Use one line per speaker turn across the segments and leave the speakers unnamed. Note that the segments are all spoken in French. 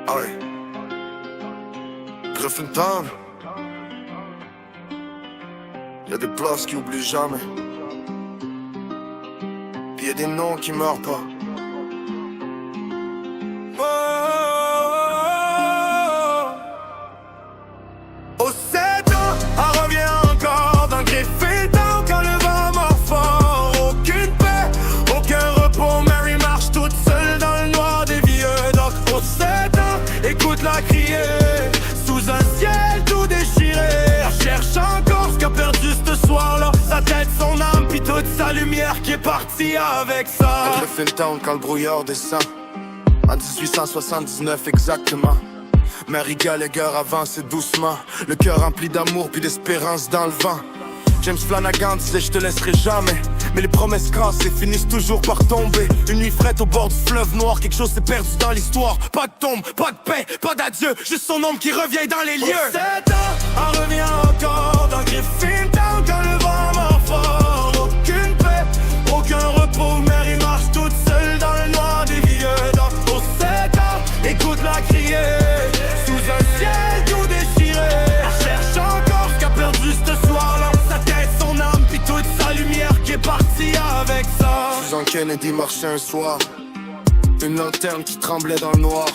Ah ouais. Griffintown. Y'a des places qui oublient jamais. Pis y'a des noms qui meurent pas. Au 7 ans, elle revient encore dans Griffintown quand le vent mord fort. Aucune paix, aucun repos. Mary marche toute seule dans le noir des vieux docks. Au 7 ans, écoute-la crier sous un ciel tout déchiré. Elle cherche encore ce qu'a perdu ce soir-là. Sa tête, son âme, pis toute sa lumière qui est partie avec ça. Griffintown quand le brouillard descend. En 1879 exactement. Mary Gallagher avançait doucement, le cœur rempli d'amour puis d'espérance dans le vent. James Flanagan disait je te laisserai jamais, mais les promesses cassées finissent toujours par tomber. Une nuit frette au bord du fleuve noir, quelque chose s'est perdu dans l'histoire. Pas de tombe, pas de paix, pas d'adieu, juste son ombre qui revient dans les lieux. Au 7 ans, elle revient encore dans Griffintown quand le vent mord fort. Aucune paix, aucun repos, Mary marche toute seule dans le noir des vieux docks. Au 7 ans, écoute-la crier sous un ciel tout déchiré. Elle cherche encore ce qu'a perdu ce soir-là. Sa tête, son âme, puis toute sa lumière qui est partie avec ça. Susan Kennedy marchait un soir, une lanterne qui tremblait dans le noir.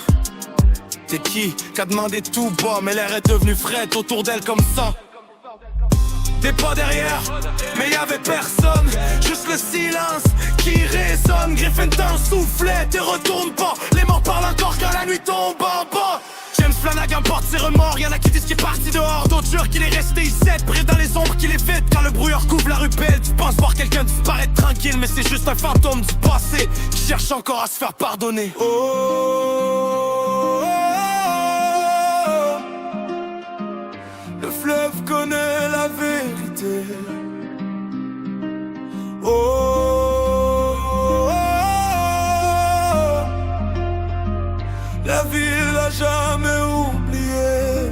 T'es qui qu'a demandé tout bas, mais l'air est devenu frais autour d'elle comme ça. T'es pas derrière, mais y'avait personne, juste le silence qui résonne. Griffintown soufflait, te retourne pas. Les morts parlent encore quand la nuit tombe en bas. James Flanagan porte ses remords, y'en a qui disent qu'il est parti dehors, d'autres jurent qu'il est resté ici, pris dans les ombres qu'il est vide. Quand le brouillard couvre la rue belle, tu penses voir quelqu'un disparaître tranquille, mais c'est juste un fantôme du passé qui cherche encore à se faire pardonner. Oh, oh, oh, oh. Le fleuve connaît la vérité. Oh, oh, oh, oh. La ville a jamais oublié.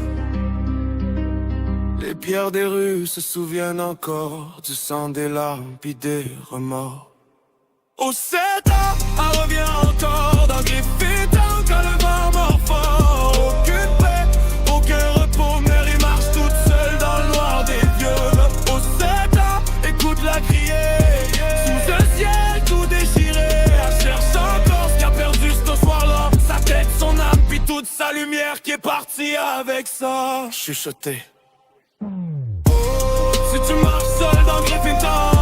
Les pierres des rues se souviennent encore du sang, des larmes pis des remords. Au 7 ans, elle revient encore dans Griffintown quand le vent mord fort. Aucune paix, aucun repos, Mary marche toute seule dans le noir des vieux. Au 7 ans, écoute-la crier sous un ciel tout déchiré. Elle cherche encore ce qu'a perdu ce soir-là. Sa tête, son âme, puis toute sa lumière qui est partie avec ça. Chuchoté. Si tu marches seul dans Griffintown,